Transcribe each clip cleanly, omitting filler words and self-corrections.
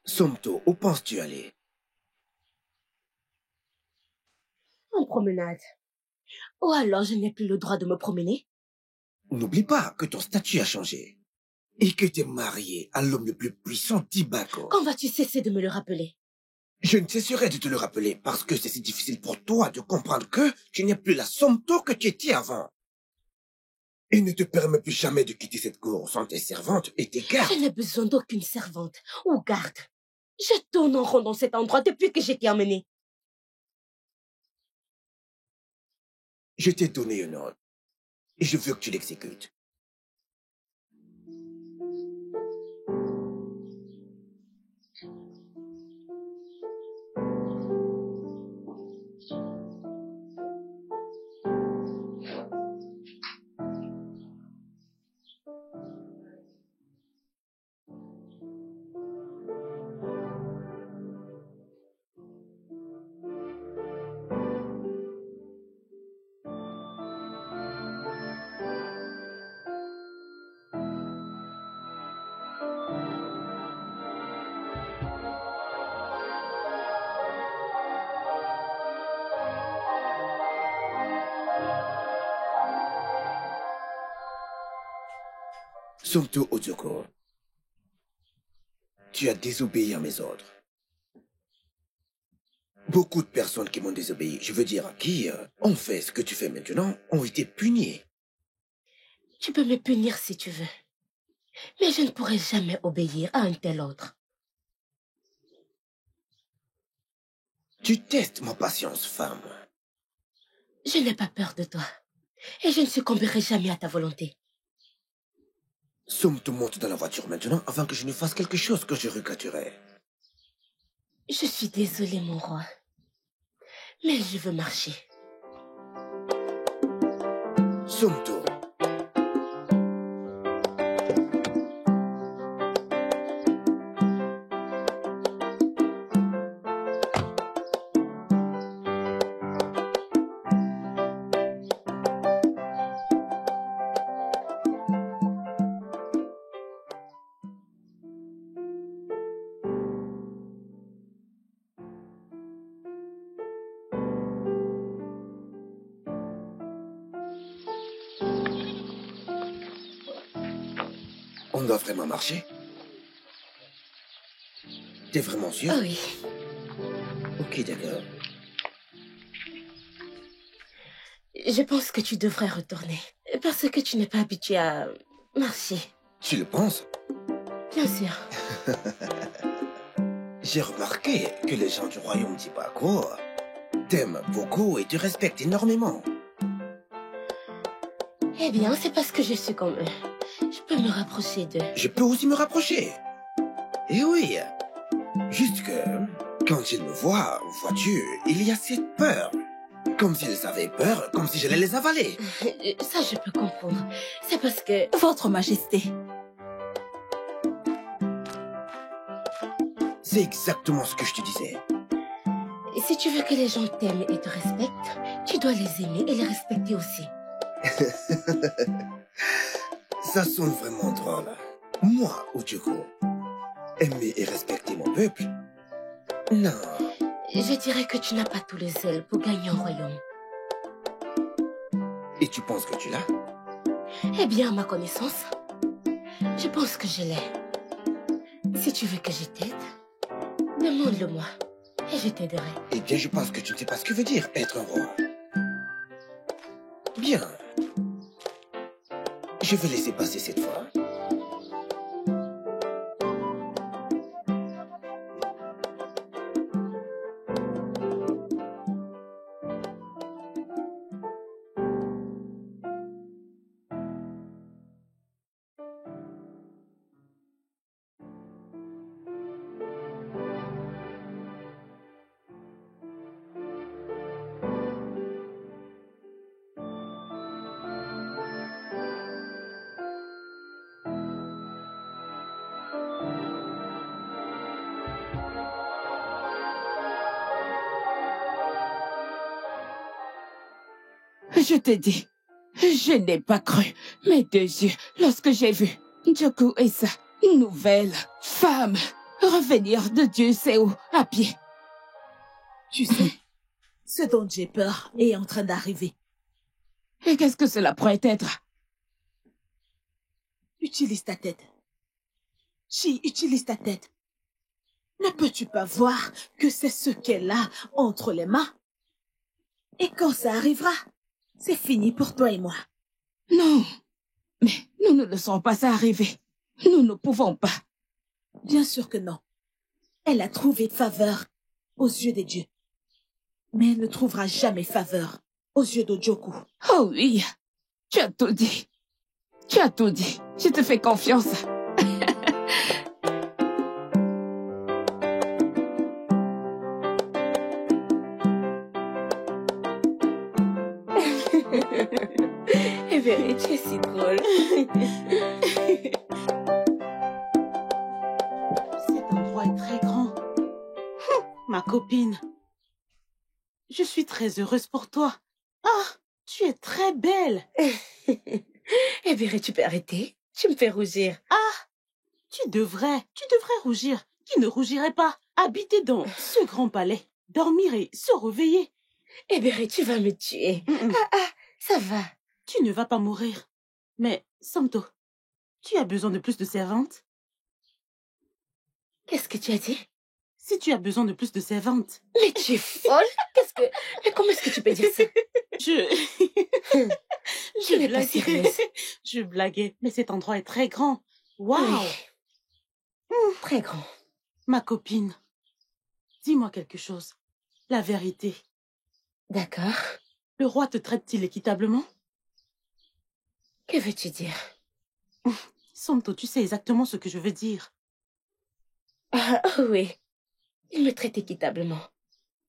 Somto, où penses-tu aller? En promenade. Ou alors je n'ai plus le droit de me promener? N'oublie pas que ton statut a changé. Et que tu es marié à l'homme le plus puissant d'Ibako. Quand vas-tu cesser de me le rappeler? Je ne cesserai de te le rappeler parce que c'est si difficile pour toi de comprendre que tu n'es plus la Somto que tu étais avant. Et ne te permets plus jamais de quitter cette cour sans tes servantes et tes gardes. Je n'ai besoin d'aucune servante ou garde. Je tourne en rond dans cet endroit depuis que j'ai été emmenée. Je t'ai donné un ordre. Et je veux que tu l'exécutes. Somto Ozoko, tu as désobéi à mes ordres. Beaucoup de personnes qui m'ont désobéi, je veux dire, qui ont fait ce que tu fais maintenant, ont été punies. Tu peux me punir si tu veux. Mais je ne pourrai jamais obéir à un tel ordre. Tu testes ma patience, femme. Je n'ai pas peur de toi. Et je ne succomberai jamais à ta volonté. Somto monte dans la voiture maintenant avant que je ne fasse quelque chose que je regretterai. Je suis désolée, mon roi. Mais je veux marcher. Somto. On doit vraiment marcher? T'es vraiment sûr? Oh oui. Ok, d'accord. Je pense que tu devrais retourner. Parce que tu n'es pas habitué à marcher. Tu le penses? Bien sûr. J'ai remarqué que les gens du royaume d'Ibako t'aiment beaucoup et te respectent énormément. Eh bien, c'est parce que je suis comme eux. Je peux me rapprocher d'eux. Je peux aussi me rapprocher. Eh oui. Juste que, quand ils me voient, vois-tu, il y a cette peur. Comme s'ils avaient peur, comme si j'allais les avaler. Ça, je peux comprendre. C'est parce que... Votre Majesté. C'est exactement ce que je te disais. Si tu veux que les gens t'aiment et te respectent, tu dois les aimer et les respecter aussi. Ça sonne vraiment drôle. Moi, Ojoko, aimer et respecter mon peuple? Non. Je dirais que tu n'as pas tous les ailes pour gagner un royaume. Et tu penses que tu l'as? Eh bien, à ma connaissance, je pense que je l'ai. Si tu veux que je t'aide, demande-le-moi et je t'aiderai. Eh bien, je pense que tu ne sais pas ce que veut dire être un roi. Bien. Je vais laisser passer cette fois. Je te dis, je n'ai pas cru mes deux yeux lorsque j'ai vu Joku et sa nouvelle femme revenir de Dieu sait où, à pied. Tu sais, ce dont j'ai peur est en train d'arriver. Et qu'est-ce que cela pourrait être? Utilise ta tête. Chi, utilise ta tête. Ne peux-tu pas voir que c'est ce qu'elle a entre les mains? Et quand ça arrivera, c'est fini pour toi et moi. Non, mais nous ne laissons pas ça arriver. Nous ne pouvons pas. Bien sûr que non. Elle a trouvé faveur aux yeux des dieux. Mais elle ne trouvera jamais faveur aux yeux d'Ojoku. Oh oui, tu as tout dit. Tu as tout dit. Je te fais confiance. Avery, tu es si drôle. Cet endroit est très grand. Ma copine. Je suis très heureuse pour toi. Ah, tu es très belle. Avery, tu peux arrêter? Tu me fais rougir. Ah, tu devrais rougir. Qui ne rougirait pas? Habiter dans ce grand palais, dormir et se réveiller. Avery, tu vas me tuer. Ça va. Tu ne vas pas mourir. Mais, Samto, tu as besoin de plus de servantes? Qu'est-ce que tu as dit? Si tu as besoin de plus de servantes. Mais tu es folle? Mais comment est-ce que tu peux dire ça? Je n'es pas sérieuse. Je blaguais, mais cet endroit est très grand. Waouh! Oui. Très grand. Ma copine, dis-moi quelque chose. La vérité. D'accord. Le roi te traite-t-il équitablement? Que veux-tu dire? Samto, tu sais exactement ce que je veux dire. Ah, oui. Il me traite équitablement.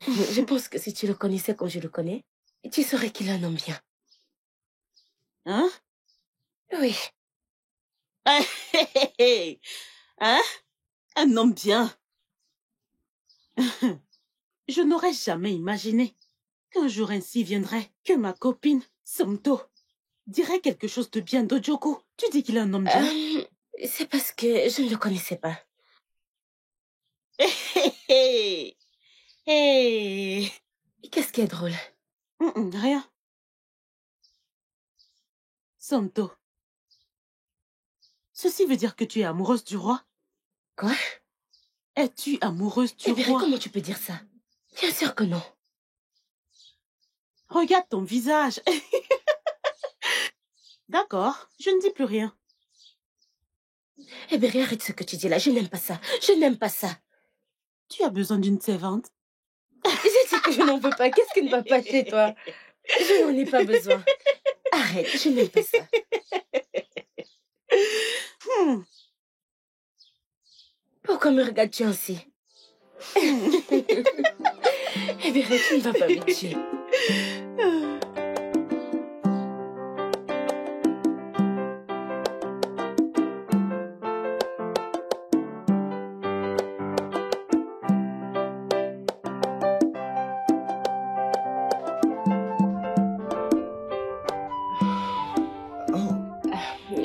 Je pense que si tu le connaissais comme je le connais, tu saurais qu'il est un homme bien. Hein? Oui. Hein? Un homme bien. Je n'aurais jamais imaginé qu'un jour ainsi viendrait, que ma copine, Samto, dirait quelque chose de bien d'Ojoku. Tu dis qu'il est un homme bien? C'est parce que je ne le connaissais pas. Qu'est-ce qui est drôle? Rien. Samto, ceci veut dire que tu es amoureuse du roi? Quoi? Es-tu amoureuse du roi? Comment tu peux dire ça? Bien sûr que non. Regarde ton visage. D'accord, je ne dis plus rien. Eh bien, arrête ce que tu dis là. Je n'aime pas ça. Je n'aime pas ça. Tu as besoin d'une servante? J'ai dit que je n'en veux pas. Qu'est-ce qui ne va pas chez toi? Je n'en ai pas besoin. Arrête, je n'aime pas ça. Pourquoi me regardes-tu ainsi? Eh bien, tu ne vas pas me tuer.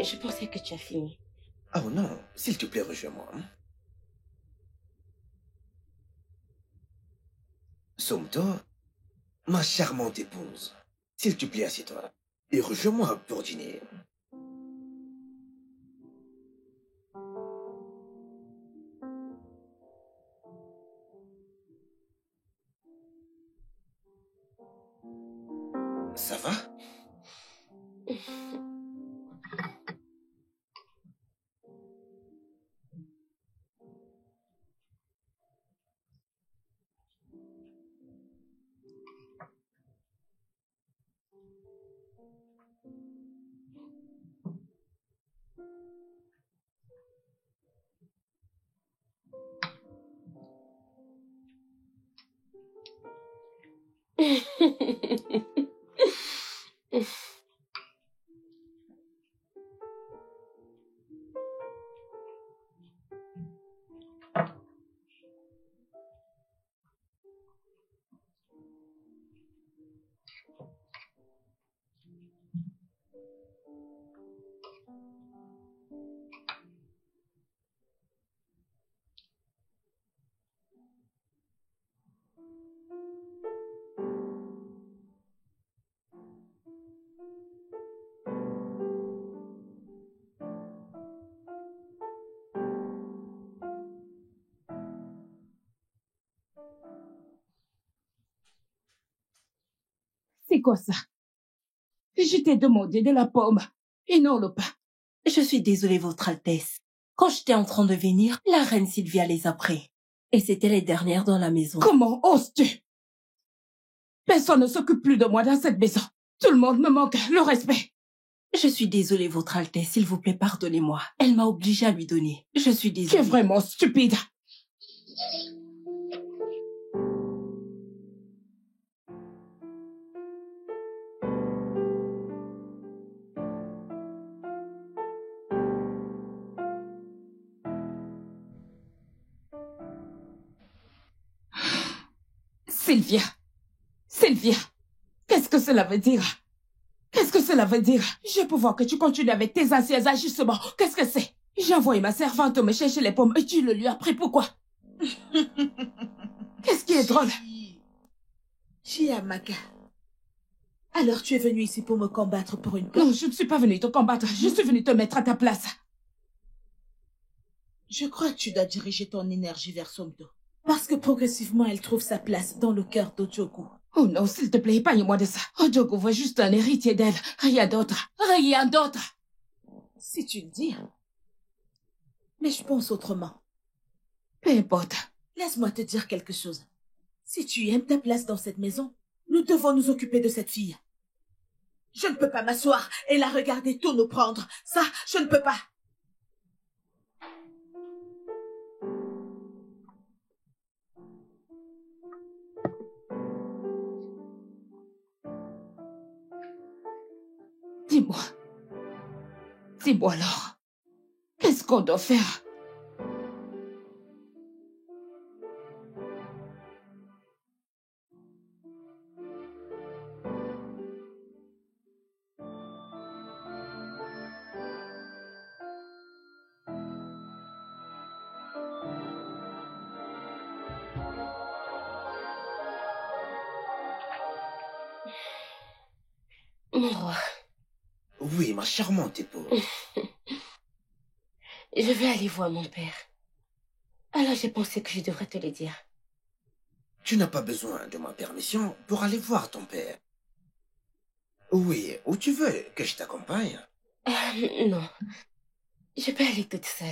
Je pensais que tu as fini. Oh non, s'il te plaît, rejoins-moi. Somto, ma charmante épouse, s'il te plaît, assieds-toi et rejoins-moi pour dîner. Ça va? quoi ça? Je t'ai demandé de la pomme et non le pain. Je suis désolée, Votre Altesse. Quand j'étais en train de venir, la reine Sylvia les a pris. Et c'était les dernières dans la maison. Comment oses-tu? Personne ne s'occupe plus de moi dans cette maison. Tout le monde me manque le respect. Je suis désolée, Votre Altesse. S'il vous plaît, pardonnez-moi. Elle m'a obligée à lui donner. Je suis désolée. Tu es vraiment stupide. Sylvia. Sylvia. Qu'est-ce que cela veut dire? Qu'est-ce que cela veut dire? Je peux voir que tu continues avec tes anciens ajustements. Qu'est-ce que c'est? J'ai envoyé ma servante me chercher les pommes et tu le lui as pris. Pourquoi? Qu'est-ce qui est drôle? Chiamaka. Alors tu es venu ici pour me combattre pour une place? Non, je ne suis pas venue te combattre. Je suis venue te mettre à ta place. Je crois que tu dois diriger ton énergie vers Somto. Parce que progressivement, elle trouve sa place dans le cœur d'Ojoku. Oh non, s'il te plaît, épargne-moi de ça. Ojoku veut juste un héritier d'elle. Rien d'autre. Rien d'autre. Si tu le dis. Mais je pense autrement. Peu importe. Laisse-moi te dire quelque chose. Si tu aimes ta place dans cette maison, nous devons nous occuper de cette fille. Je ne peux pas m'asseoir et la regarder tout nous prendre. Ça, je ne peux pas. Dis-moi. Dis-moi alors. Qu'est-ce qu'on doit faire? Mon roi. Oui, ma charmante épouse. Je vais aller voir mon père. Alors j'ai pensé que je devrais te le dire. Tu n'as pas besoin de ma permission pour aller voir ton père. Oui, où tu veux que je t'accompagne? Non. Je peux aller toute seule.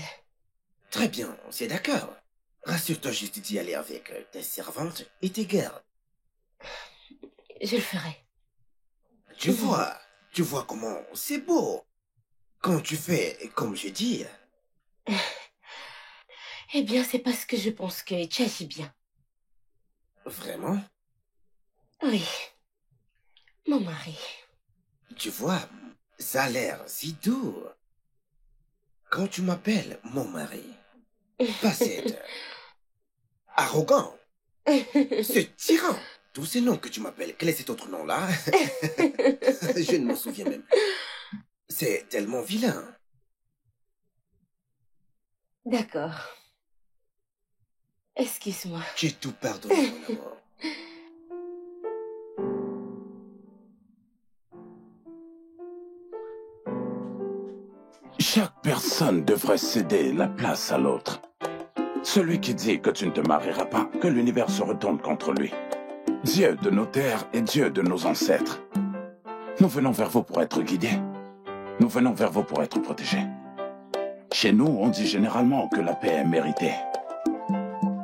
Très bien, c'est d'accord. Rassure-toi juste d'y aller avec tes servantes et tes gardes. Je le ferai. Tu vois comment c'est beau. Quand tu fais comme je dis. Eh bien, c'est parce que je pense que tu agis bien. Vraiment? Oui. Mon mari. Tu vois, ça a l'air si doux. Quand tu m'appelles mon mari, pas cette arrogant, ce tyran, tous ces noms que tu m'appelles, quel est cet autre nom-là? Je ne m'en souviens même. C'est tellement vilain. D'accord. Excuse-moi. J'ai tout pardonné, mon amour. Chaque personne devrait céder la place à l'autre. Celui qui dit que tu ne te marieras pas, que l'univers se retourne contre lui. Dieu de nos terres et Dieu de nos ancêtres. Nous venons vers vous pour être guidés. Nous venons vers vous pour être protégés. Chez nous, on dit généralement que la paix est méritée.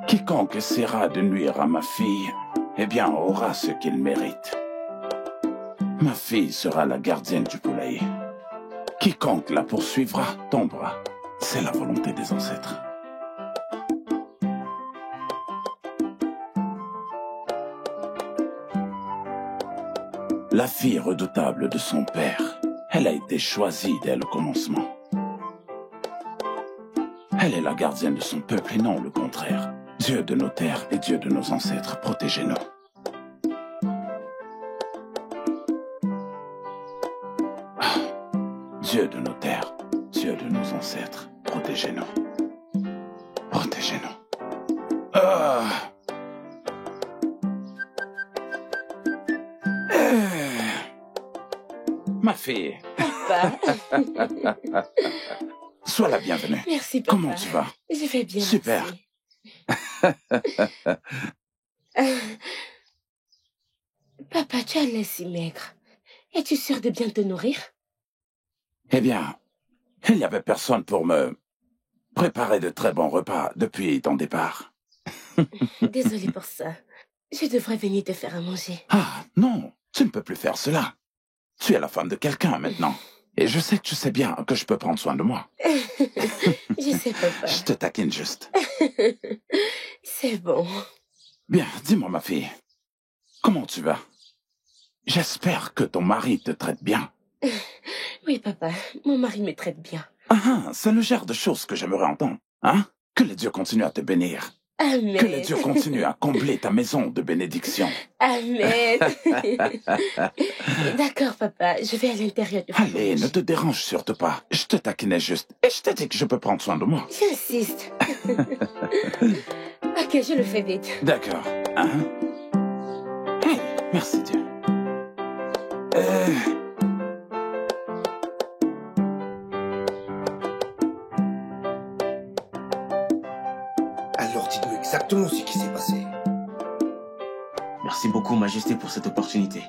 Quiconque essaiera de nuire à ma fille, eh bien, aura ce qu'il mérite. Ma fille sera la gardienne du poulailler. Quiconque la poursuivra tombera. C'est la volonté des ancêtres. La fille redoutable de son père, elle a été choisie dès le commencement. Elle est la gardienne de son peuple et non le contraire. Dieu de nos terres et Dieu de nos ancêtres, protégez-nous. Dieu de nos terres, Dieu de nos ancêtres, protégez-nous. Protégez-nous. Ma fille. Papa. Sois la bienvenue. Merci, papa. Comment tu vas? Je vais bien. Super. Papa, tu as l'air si maigre. Es-tu sûr de bien te nourrir? Eh bien, il n'y avait personne pour me préparer de très bons repas depuis ton départ. Désolée pour ça. Je devrais venir te faire à manger. Ah, non, tu ne peux plus faire cela. Tu es la femme de quelqu'un maintenant. Et je sais que tu sais bien que je peux prendre soin de moi. Je sais, papa. Je te taquine juste. C'est bon. Bien, dis-moi, ma fille, comment tu vas? J'espère que ton mari te traite bien. Oui, papa, mon mari me traite bien. Ah, c'est le genre de choses que j'aimerais entendre. Hein? Que les dieux continuent à te bénir. Amen. Que les dieux continuent à combler ta maison de bénédiction. Amen. D'accord, papa, je vais à l'intérieur de Allez, ne te dérange surtout pas. Je te taquinais juste. Et je t'ai dit que je peux prendre soin de moi. J'insiste. Ok, je le fais vite. D'accord. Hein? Hey, merci Dieu. Alors dites-moi exactement ce qui s'est passé. Merci beaucoup, Majesté, pour cette opportunité.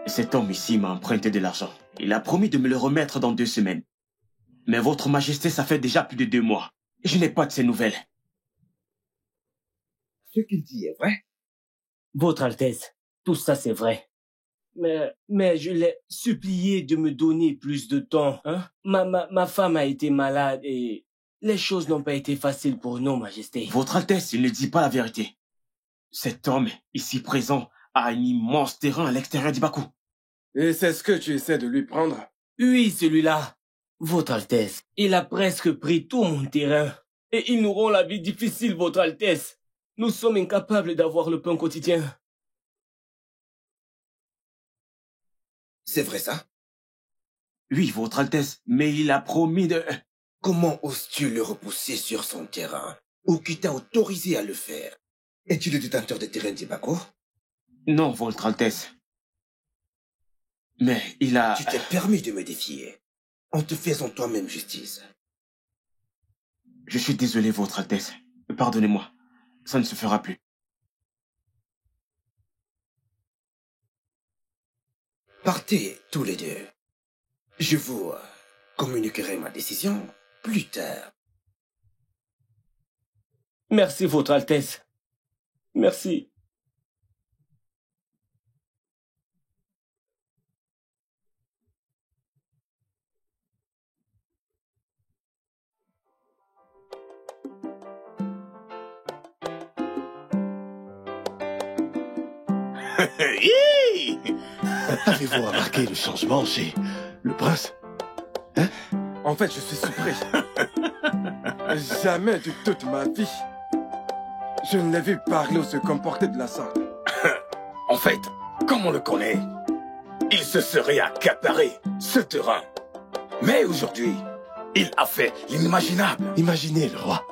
Cet homme ici m'a emprunté de l'argent. Il a promis de me le remettre dans 2 semaines. Mais votre Majesté, ça fait déjà plus de 2 mois. Je n'ai pas de ces nouvelles. Ce qu'il dit est vrai. Votre Altesse, tout ça c'est vrai. Mais je l'ai supplié de me donner plus de temps. Hein? Ma femme a été malade et les choses n'ont pas été faciles pour nous, Majesté. Votre Altesse, il ne dit pas la vérité. Cet homme, ici présent, a un immense terrain à l'extérieur du Bakou. Et c'est ce que tu essaies de lui prendre? Oui, celui-là. Votre Altesse, il a presque pris tout mon terrain. Et ils nous rend la vie difficile, Votre Altesse. Nous sommes incapables d'avoir le pain quotidien. C'est vrai ça? Oui, Votre Altesse, mais il a promis de... Comment oses-tu le repousser sur son terrain? Ou qui t'a autorisé à le faire? Es-tu le détenteur des terrains d'Ibako? Non, Votre Altesse. Mais il a... Tu t'es permis de me défier, en te faisant toi-même justice. Je suis désolé, Votre Altesse. Pardonnez-moi. Ça ne se fera plus. Partez tous les deux. Je vous communiquerai ma décision plus tard. Merci, Votre Altesse. Merci. Avez-vous remarqué le changement chez le prince? Hein? En fait, je suis surpris. Jamais de toute ma vie, je ne l'ai vu parler ou se comporter de la sorte. En fait, comme on le connaît, il se serait accaparé ce terrain. Mais aujourd'hui, il a fait l'inimaginable. Imaginez le roi.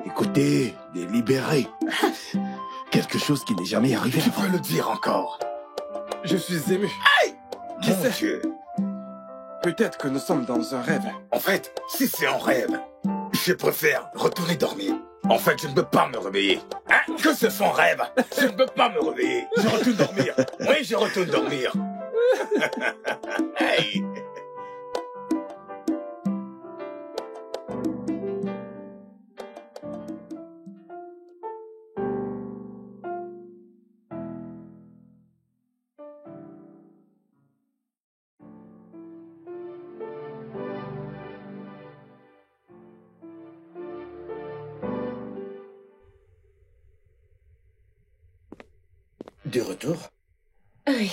Écoutez, délibéré. Quelque chose qui n'est jamais arrivé Tu avant. peux le dire encore. Je suis ému. Aïe! Qui Mon sait? Dieu. Peut-être que nous sommes dans un rêve. En fait, si c'est un rêve, je préfère retourner dormir. En fait, je ne peux pas me réveiller. Hein? Que ce soit un rêve, je ne peux pas me réveiller. Je retourne dormir. Oui, je retourne dormir. Hey! De retour? Oui,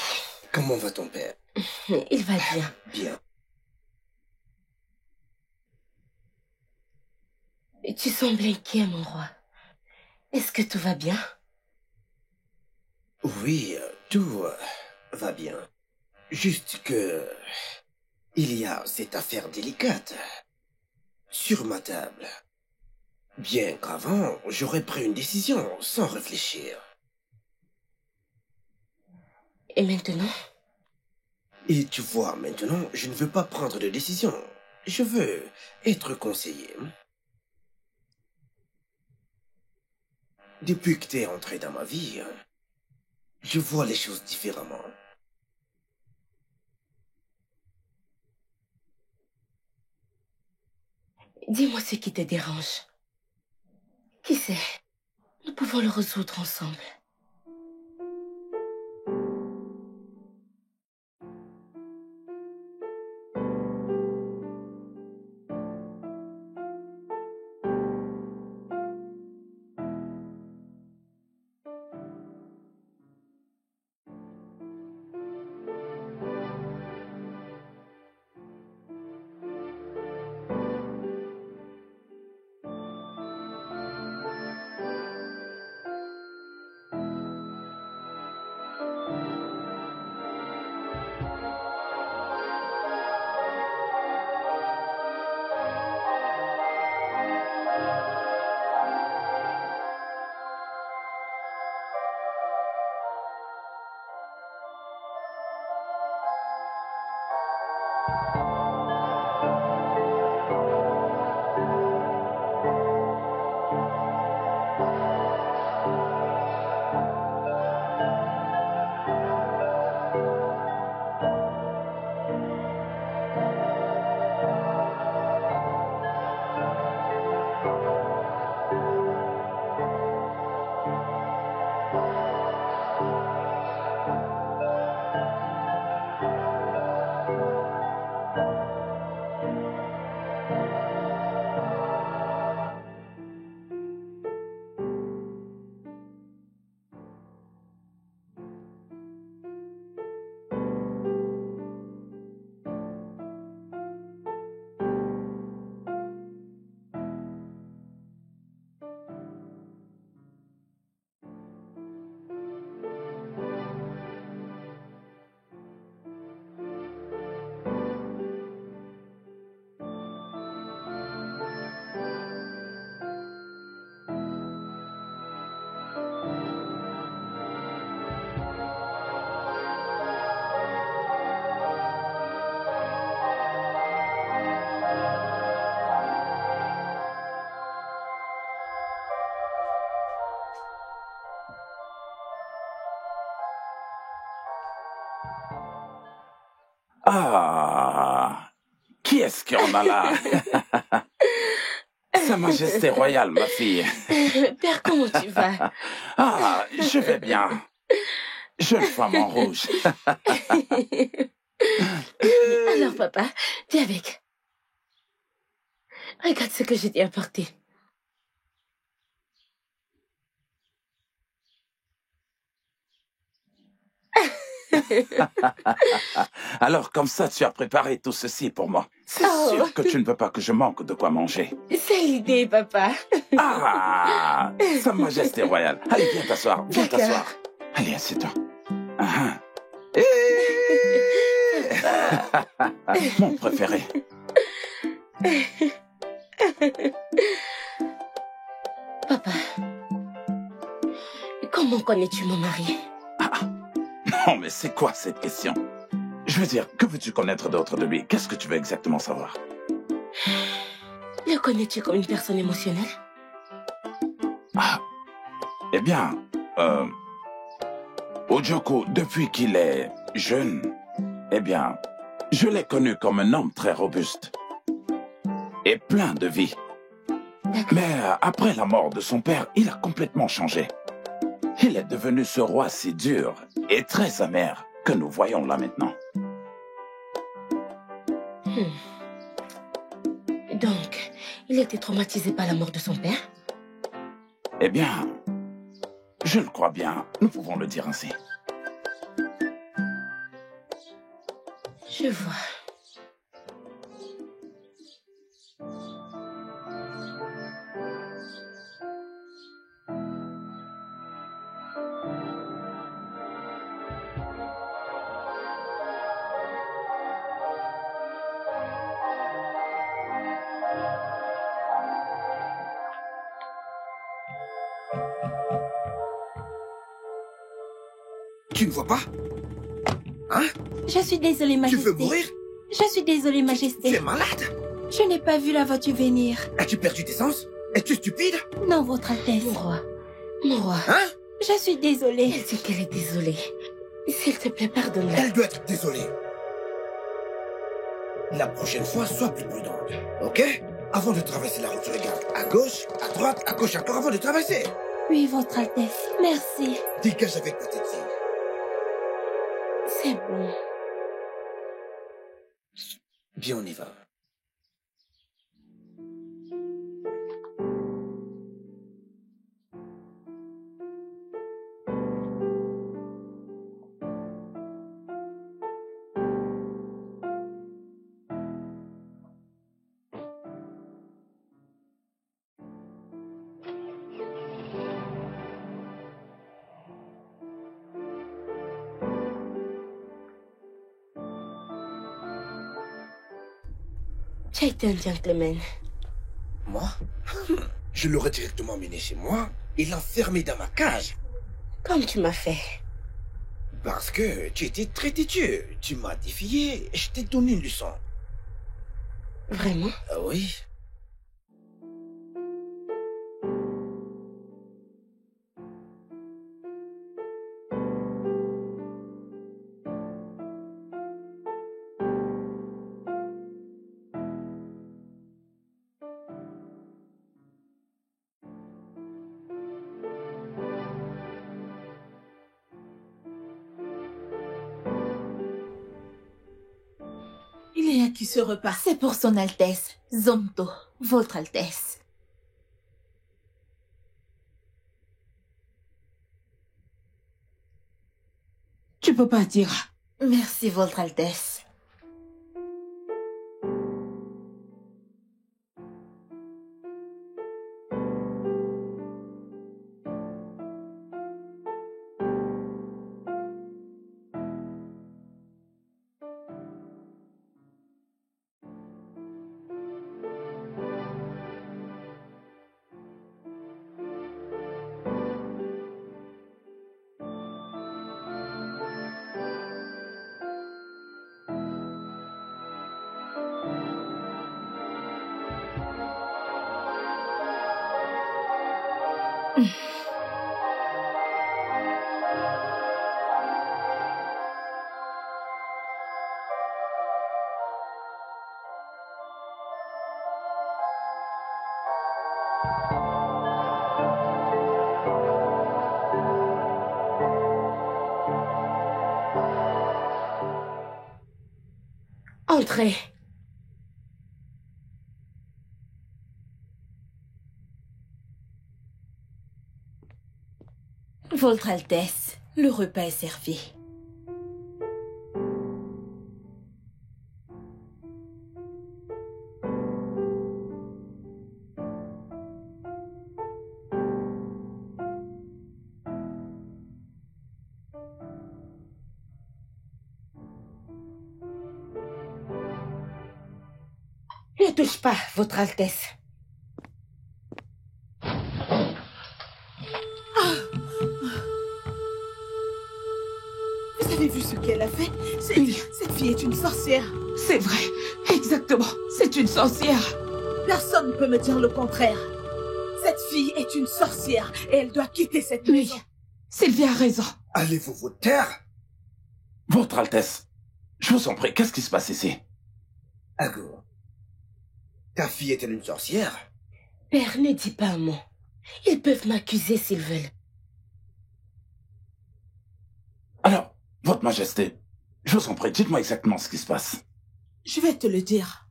Comment va ton père? il va bien. Bien. Tu sembles inquiet, mon roi. Est-ce que tout va bien? Oui, tout va bien. Juste que... il y a cette affaire délicate sur ma table. Bien qu'avant, j'aurais pris une décision sans réfléchir. Et maintenant? Et tu vois, maintenant, je ne veux pas prendre de décision. Je veux être conseillé. Depuis que t'es entré dans ma vie, Je vois les choses différemment. Dis-moi ce qui te dérange. Qui sait? Nous pouvons le résoudre ensemble. Ah, qui est-ce qu'on a là? Sa Majesté royale, ma fille. Père, comment tu vas? Ah, je vais bien. Jeune femme en rouge. Alors, papa, viens avec. Regarde ce que je t'ai apporté. Alors, comme ça, tu as préparé tout ceci pour moi. C'est sûr que tu ne veux pas que je manque de quoi manger. C'est l'idée, papa. Ah, Sa Majesté royale. Allez, viens t'asseoir. Viens t'asseoir. Allez, assieds-toi. Ah. Mon préféré. Papa, comment connais-tu mon mari? Non, mais c'est quoi cette question? Je veux dire, que veux-tu connaître d'autre de lui? Qu'est-ce que tu veux exactement savoir? Le connais-tu comme une personne émotionnelle? Ah, eh bien, Ojoko, depuis qu'il est jeune, eh bien, je l'ai connu comme un homme très robuste et plein de vie. Mais après la mort de son père, il a complètement changé. Il est devenu ce roi si dur et très amer que nous voyons là maintenant. Donc, il était traumatisé par la mort de son père? Eh bien, je le crois bien. Nous pouvons le dire ainsi. Je vois. Tu ne vois pas? Hein? Je suis désolée, Majesté. Tu veux mourir? Je suis désolée, Majesté. Tu es malade? Je n'ai pas vu la voiture venir. As-tu perdu tes sens? Es-tu stupide? Non, Votre Altesse. Mon roi. Mon roi. Hein? Je suis désolée. Elle dit qu'elle est désolée. S'il te plaît, pardonne-la. Elle doit être désolée. La prochaine fois, sois plus prudente, ok? Avant de traverser la route, tu regardes à gauche, à droite, à gauche encore avant de traverser. Oui, Votre Altesse. Merci. Dégage avec ta tête. C'est bon. Bien, on y va. Tu as été un gentleman. Moi? Je l'aurais directement emmené chez moi et l'enfermé dans ma cage. Comme tu m'as fait. Parce que tu étais très têtu. Tu m'as défié et je t'ai donné une leçon. Vraiment? Ah oui. Il est à qui ce repas? C'est pour son Altesse, Zomto, Votre Altesse. Tu peux pas dire. Merci, Votre Altesse. Entrez. Votre Altesse, le repas est servi. Ne touche pas, Votre Altesse. Vous avez vu ce qu'elle a fait? Cette fille est une sorcière. C'est vrai. Exactement. C'est une sorcière. Personne ne peut me dire le contraire. Cette fille est une sorcière et elle doit quitter cette maison. Sylvia a raison. Allez-vous vous taire? Votre Altesse, je vous en prie, qu'est-ce qui se passe ici? Ago, ta fille est-elle une sorcière? Père, ne dis pas un mot. Ils peuvent m'accuser s'ils veulent. Alors, Votre Majesté, je vous en prie, dites-moi exactement ce qui se passe. Je vais te le dire.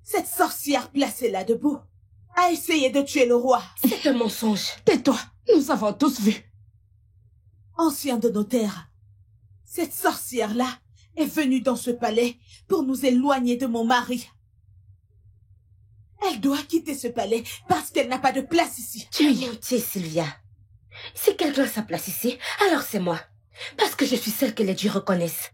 Cette sorcière placée là debout a essayé de tuer le roi. C'est un mensonge. Tais-toi, nous avons tous vu. Ancien de nos terres, cette sorcière-là est venue dans ce palais pour nous éloigner de mon mari. Elle doit quitter ce palais parce qu'elle n'a pas de place ici. Tu as menti, Sylvia. Si quelqu'un a sa place ici, alors c'est moi. Parce que je suis celle que les dieux reconnaissent.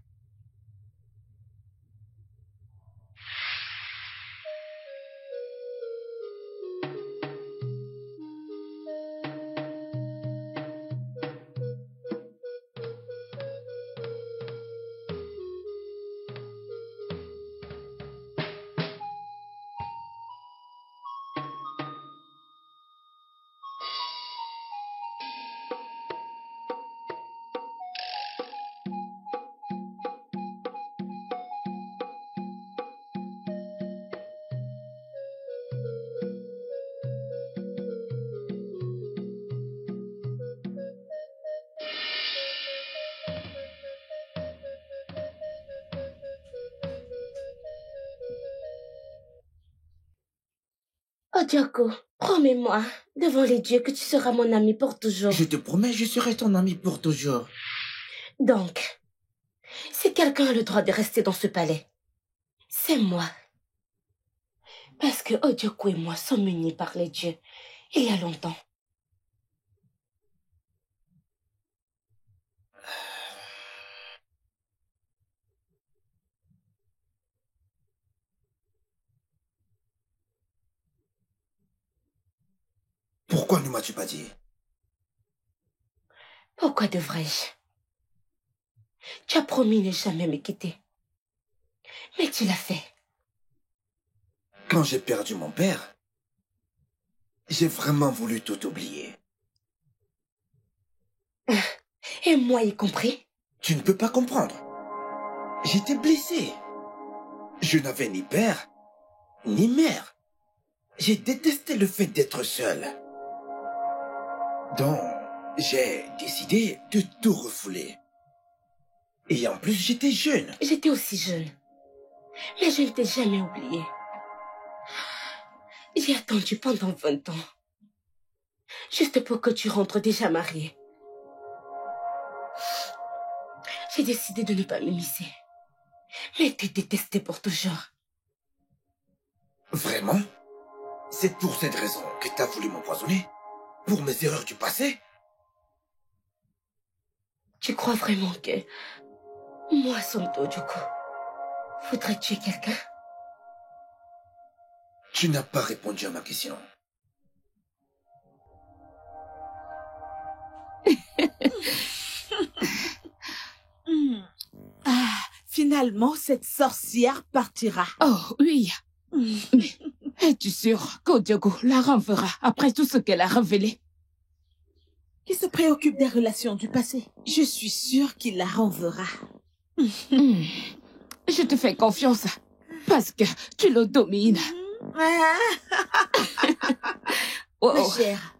Odioko, promets-moi, devant les dieux, que tu seras mon ami pour toujours. Je te promets, je serai ton ami pour toujours. Donc, si quelqu'un a le droit de rester dans ce palais, c'est moi. Parce que Odioko et moi sommes unis par les dieux, il y a longtemps. Pourquoi ne m'as-tu pas dit? Pourquoi devrais-je? Tu as promis ne jamais me quitter. Mais tu l'as fait. Quand j'ai perdu mon père, j'ai vraiment voulu tout oublier. Et moi y compris? Tu ne peux pas comprendre. J'étais blessé. Je n'avais ni père, ni mère. J'ai détesté le fait d'être seul. Donc, j'ai décidé de tout refouler. Et en plus, j'étais jeune. J'étais aussi jeune. Mais je ne t'ai jamais oublié. J'ai attendu pendant 20 ans. Juste pour que tu rentres déjà marié. J'ai décidé de ne pas m'immiscer. Mais te détester pour toujours. Vraiment? C'est pour cette raison que t'as voulu m'empoisonner? Pour mes erreurs du passé? Tu crois vraiment que... moi, Somto, du coup, voudrais tuer quelqu'un? Tu n'as pas répondu à ma question. Finalement, cette sorcière partira. Oh, oui. Mais es-tu sûr qu'Odioko la renverra après tout ce qu'elle a révélé? Qui se préoccupe des relations du passé? Je suis sûre qu'il la renverra. Je te fais confiance parce que tu le domines. Oh. Ma chère,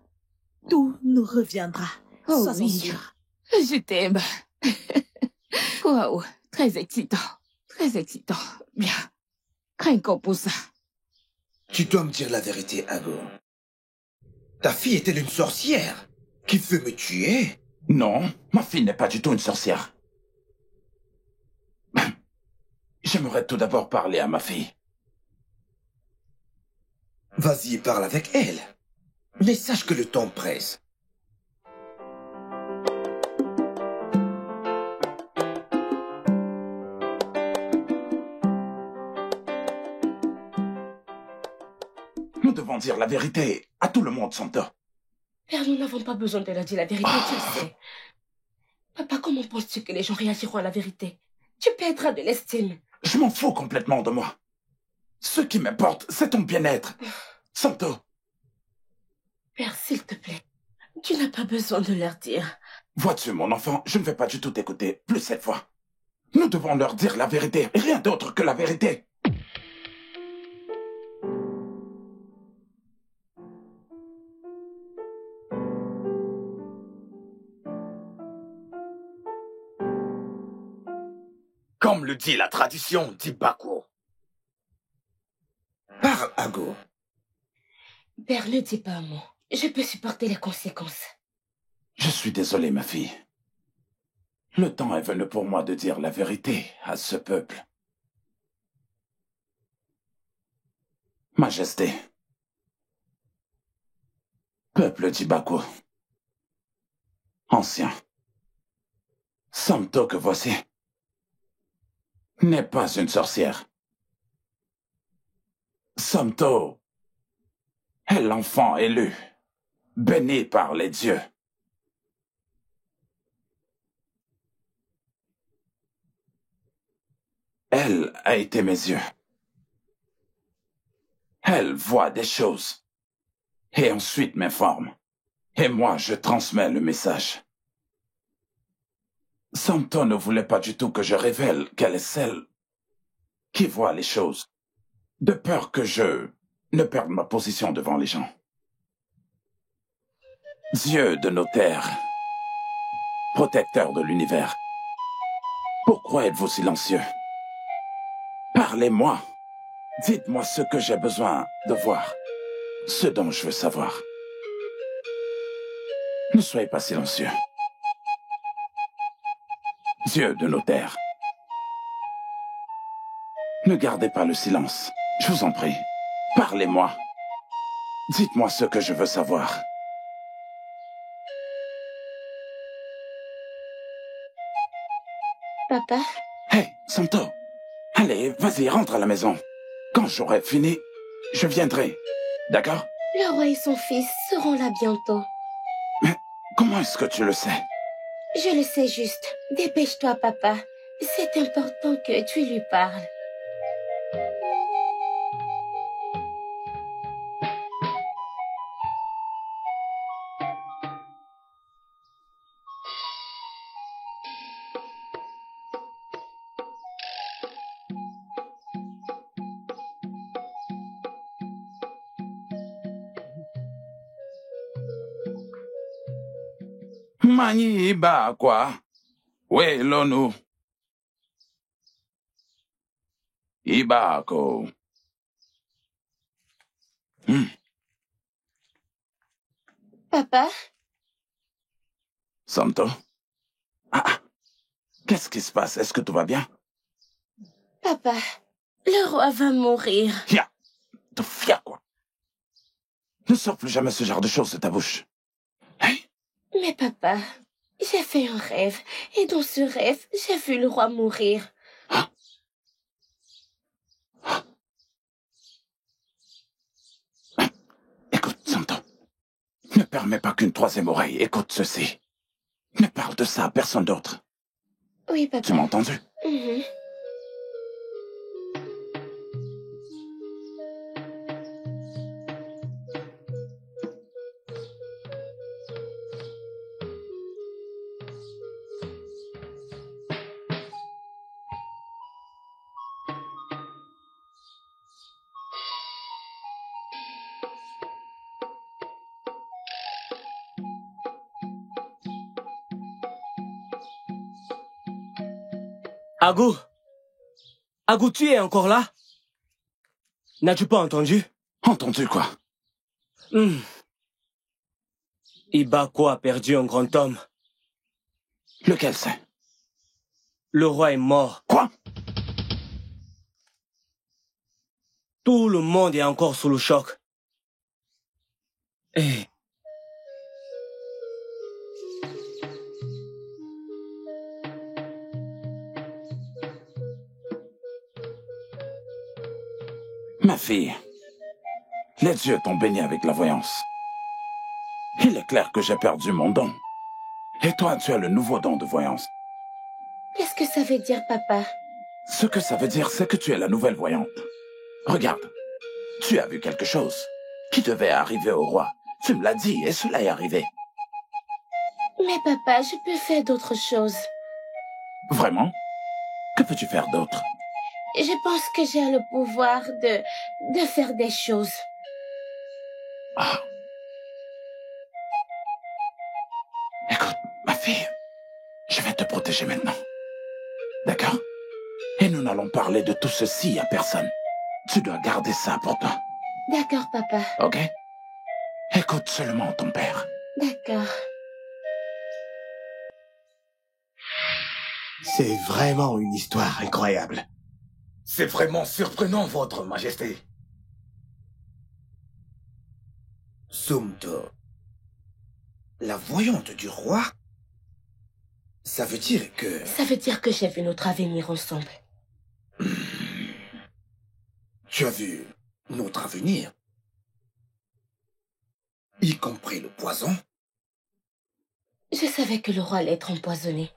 tout nous reviendra. Oh Sois-en oui, sûre. je t'aime. Waouh, très excitant. Très excitant. Bien. Crains-qu'on pour ça. Tu dois me dire la vérité, Ago. Ta fille est-elle une sorcière qui veut me tuer? Non, ma fille n'est pas du tout une sorcière. J'aimerais tout d'abord parler à ma fille. Vas-y, parle avec elle. Mais sache que le temps presse. Nous devons dire la vérité à tout le monde, Santo. Père, nous n'avons pas besoin de leur dire la vérité, tu le sais. Papa, comment penses-tu que les gens réagiront à la vérité? Tu perdras de l'estime. Je m'en fous complètement de moi. Ce qui m'importe, c'est ton bien-être. Santo. Père, s'il te plaît, tu n'as pas besoin de leur dire. Vois-tu, mon enfant, je ne vais pas du tout t'écouter, plus cette fois. Nous devons leur dire la vérité, et rien d'autre que la vérité. Comme le dit la tradition d'Ibako. Parle, Ago. Père, ne dis pas un mot. Je peux supporter les conséquences. Je suis désolé, ma fille. Le temps est venu pour moi de dire la vérité à ce peuple. Majesté. Peuple d'Ibako. Ancien. Santo que voici n'est pas une sorcière. Santo est l'enfant élu, béni par les dieux. Elle a été mes yeux. Elle voit des choses et ensuite m'informe. Et moi, je transmets le message. Santo ne voulait pas du tout que je révèle qu'elle est celle qui voit les choses, de peur que je ne perde ma position devant les gens. Dieu de nos terres, protecteur de l'univers, pourquoi êtes-vous silencieux? Parlez-moi. Dites-moi ce que j'ai besoin de voir. ce dont je veux savoir. Ne soyez pas silencieux. Dieu de nos terres. Ne gardez pas le silence. Je vous en prie. Parlez-moi. Dites-moi ce que je veux savoir. Papa? Hé, Santo. Allez, vas-y, rentre à la maison. Quand j'aurai fini, je viendrai. D'accord? Le roi et son fils seront là bientôt. Mais comment est-ce que tu le sais? Je le sais juste. Dépêche-toi, papa. C'est important que tu lui parles. Mani iba quoi? Oui, l'onu. Ibako. Papa? Santo? Ah, qu'est-ce qui se passe? Est-ce que tout va bien? Papa, le roi va mourir. Fia! Te fia, quoi? Ne sors plus jamais ce genre de choses de ta bouche. Mais papa, j'ai fait un rêve. Et dans ce rêve, j'ai vu le roi mourir. Écoute, Santo. Ne permets pas qu'une troisième oreille écoute ceci. Ne parle de ça à personne d'autre. Oui, papa. Tu m'as entendu? Mhm. Agou! Agou, tu es encore là? N'as-tu pas entendu? Entendu quoi? Ibako a perdu un grand homme. Lequel c'est? Le roi est mort. Quoi? Tout le monde est encore sous le choc. Et... Ma fille, les dieux t'ont béni avec la voyance. Il est clair que j'ai perdu mon don. Et toi, tu as le nouveau don de voyance. Qu'est-ce que ça veut dire, papa? Ce que ça veut dire, c'est que tu es la nouvelle voyante. Regarde, tu as vu quelque chose qui devait arriver au roi. Tu me l'as dit et cela est arrivé. Mais papa, je peux faire d'autres choses. Vraiment? Que peux-tu faire d'autre? Je pense que j'ai le pouvoir de faire des choses. Ah. Écoute, ma fille, je vais te protéger maintenant. D'accord? Et nous n'allons parler de tout ceci à personne. Tu dois garder ça pour toi. D'accord, papa. Ok? Écoute seulement ton père. D'accord. C'est vraiment une histoire incroyable. C'est vraiment surprenant, votre majesté. Sumto, la voyante du roi, ça veut dire que... Ça veut dire que j'ai vu notre avenir ensemble. Tu as vu notre avenir, y compris le poison? Je savais que le roi allait être empoisonné.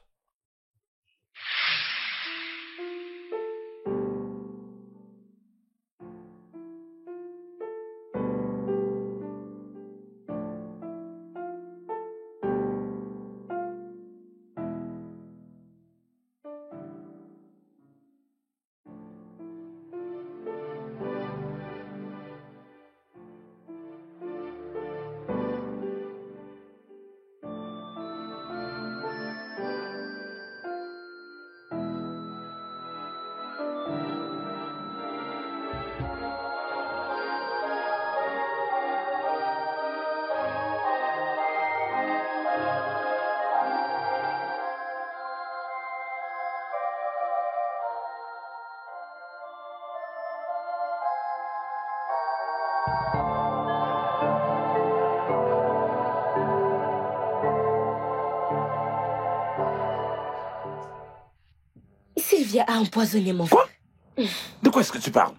Sylvia a empoisonné mon Quoi? frère. De quoi est-ce que tu parles?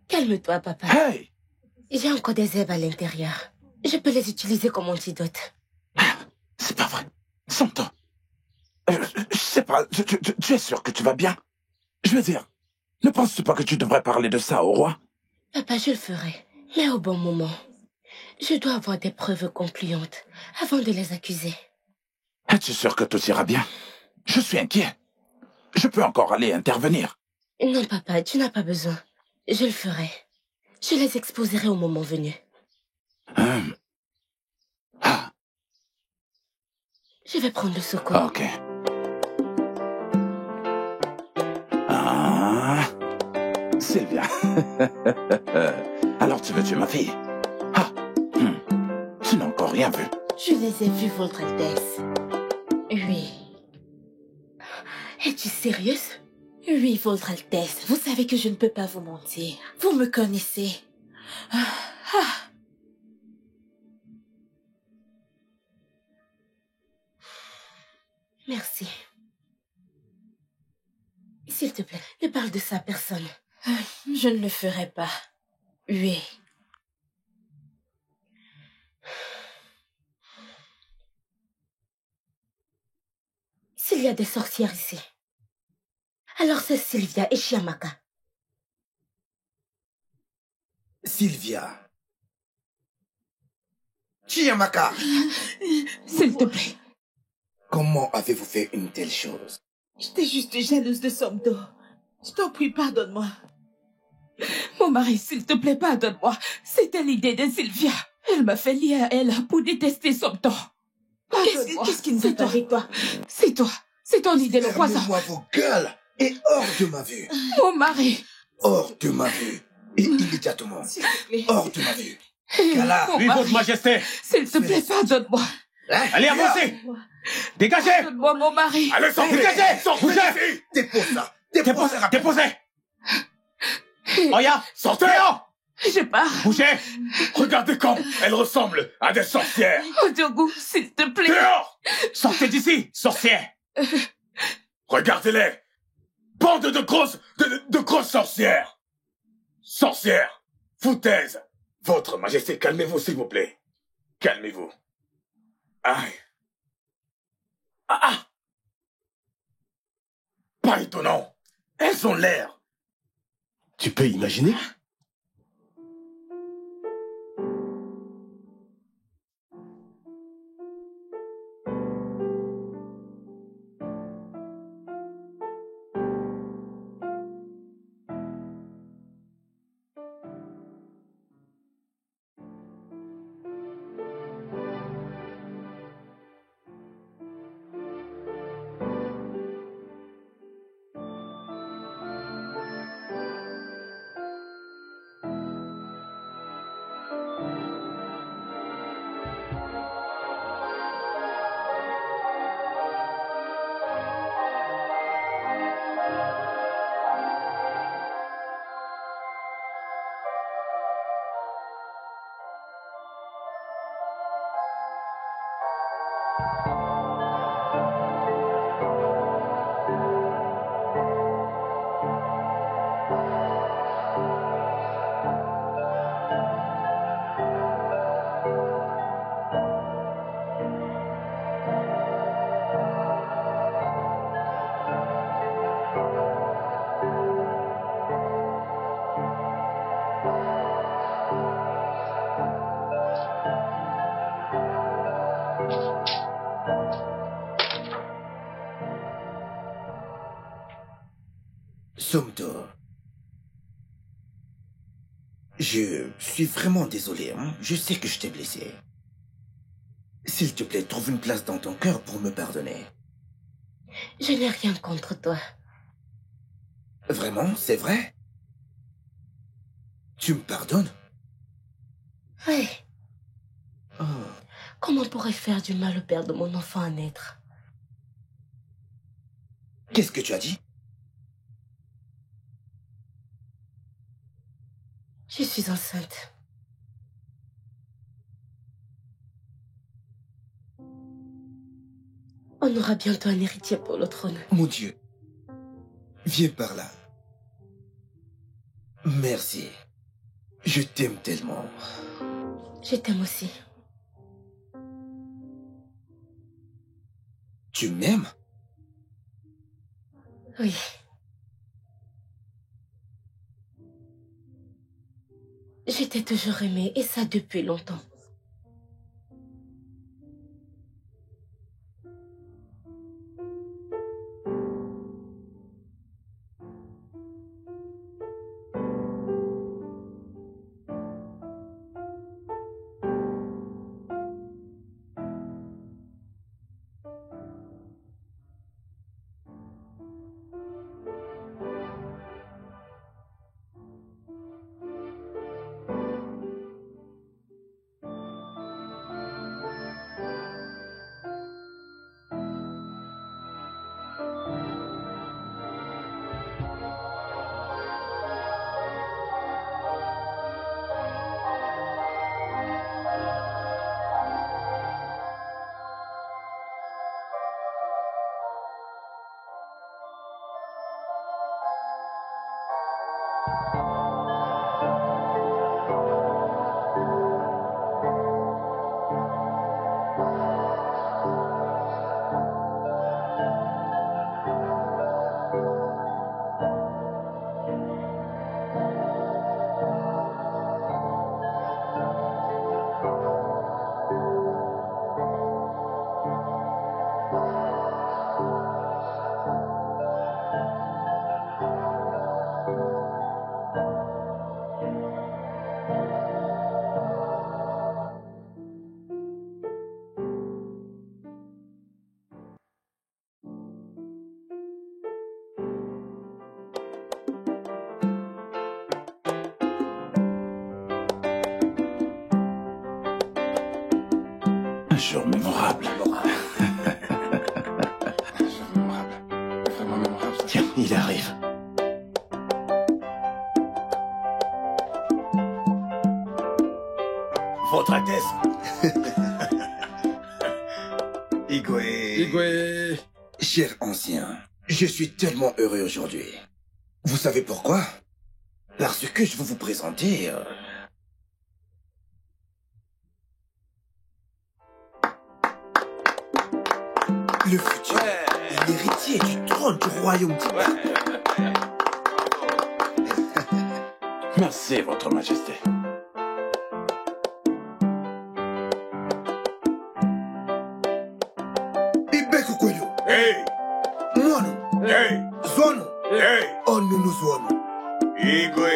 Calme-toi, papa. Hey! J'ai encore des herbes à l'intérieur. Je peux les utiliser comme antidote. C'est pas vrai. Sompto. Je sais pas, tu es sûr que tu vas bien? Je veux dire, ne penses-tu pas que tu devrais parler de ça au roi? Papa, je le ferai, mais au bon moment. Je dois avoir des preuves concluantes avant de les accuser. Es-tu sûr que tout ira bien? Je suis inquiet. Je peux encore aller intervenir. Non, papa, tu n'as pas besoin. Je le ferai. Je les exposerai au moment venu. Je vais prendre le secours. Ok. Ah, Sylvia. Alors tu veux tuer ma fille? Tu n'as encore rien vu. Je les ai vus, Votre Altesse. Oui. Es-tu sérieuse? Oui, Votre Altesse. Vous savez que je ne peux pas vous mentir. Vous me connaissez. Merci. S'il te plaît, ne parle de ça à personne. Je ne le ferai pas. Oui. S'il y a des sorcières ici, alors c'est Sylvia et Chiamaka. Sylvia. Chiamaka. S'il te plaît. Comment avez-vous fait une telle chose? J'étais juste jalouse de Sompto. Je t'en prie, pardonne-moi. Mon mari, s'il te plaît, pardonne-moi. C'était l'idée de Sylvia. Elle m'a fait lier à elle pour détester Sompto. Qu'est-ce qui nous attend avec toi? C'est toi. C'est ton idée, le poison. Fermez-moi vos gueules et hors de ma vue. Mon mari. Hors de ma vue. Et immédiatement. S'il te plaît. Hors de ma vue. Kala. Oui, votre majesté. S'il te plaît, pardonne-moi. Allez, avancez. Dégagez. Pardonne-moi, mon mari. Allez, sortez. Dégagez. Sortez d'ici. Dépose ça. Dépose ça. Déposez. Oya, sortez. Je pars. Bougez. Regardez comme elles ressemblent à des sorcières. Odogu, s'il te plaît. Dehors. Sortez d'ici, sorcière. Regardez-les. Bande de grosses sorcières. Sorcières. Foutaises. Votre majesté, calmez-vous, s'il vous plaît. Calmez-vous. Aïe. Ah. Pas étonnant. Elles ont l'air. Tu peux imaginer? Sompto. Je suis vraiment désolé, hein. Je sais que je t'ai blessé. S'il te plaît, trouve une place dans ton cœur pour me pardonner. Je n'ai rien contre toi. Vraiment, c'est vrai? Tu me pardonnes? Oui. Oh. Comment pourrais-je faire du mal au père de mon enfant à naître? Qu'est-ce que tu as dit? Je suis enceinte. On aura bientôt un héritier pour le trône. Mon Dieu. Viens par là. Merci. Je t'aime tellement. Je t'aime aussi. Tu m'aimes? Oui. Je t'ai toujours aimé, et ça depuis longtemps. Un jour mémorable. Vraiment mémorable. Tiens, il arrive. Votre Altesse. Igwe. Igwe. Cher ancien, je suis tellement heureux aujourd'hui. Vous savez pourquoi? Parce que je veux vous présenter... le futur, l'héritier du trône du royaume d'Iba. Merci, Votre Majesté. Ibeku kwelu, Hey! mwanu, Hey! zwanu, Hey! onunu zwanu. Igwe!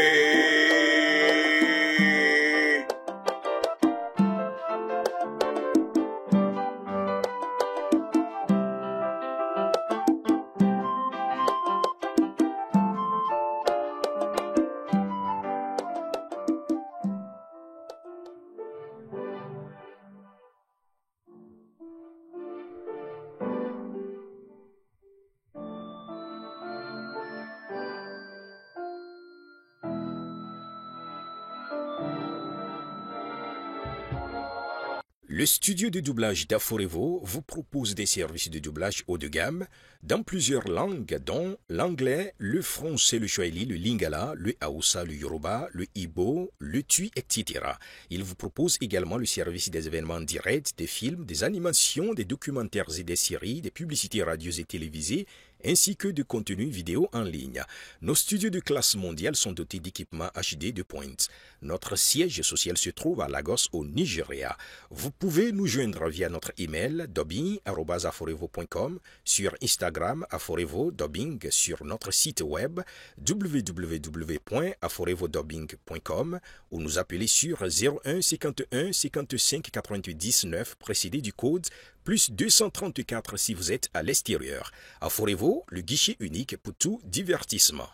Le studio de doublage d'Aforevo vous propose des services de doublage haut de gamme dans plusieurs langues dont l'anglais, le français, le swahili, le lingala, le haoussa, le yoruba, le ibo, le tui, etc. Il vous propose également le service des événements directs, des films, des animations, des documentaires et des séries, des publicités radio et télévisées, ainsi que de contenus vidéo en ligne. Nos studios de classe mondiale sont dotés d'équipements HD de pointe. Notre siège social se trouve à Lagos, au Nigeria. Vous pouvez nous joindre via notre email dubbing@aforevo.com, sur Instagram Aforevo Dubbing, sur notre site web www.aforevodubbing.com ou nous appeler sur 01 51 55 88 19 précédé du code plus 234 si vous êtes à l'extérieur. Aforevo, le guichet unique pour tout divertissement.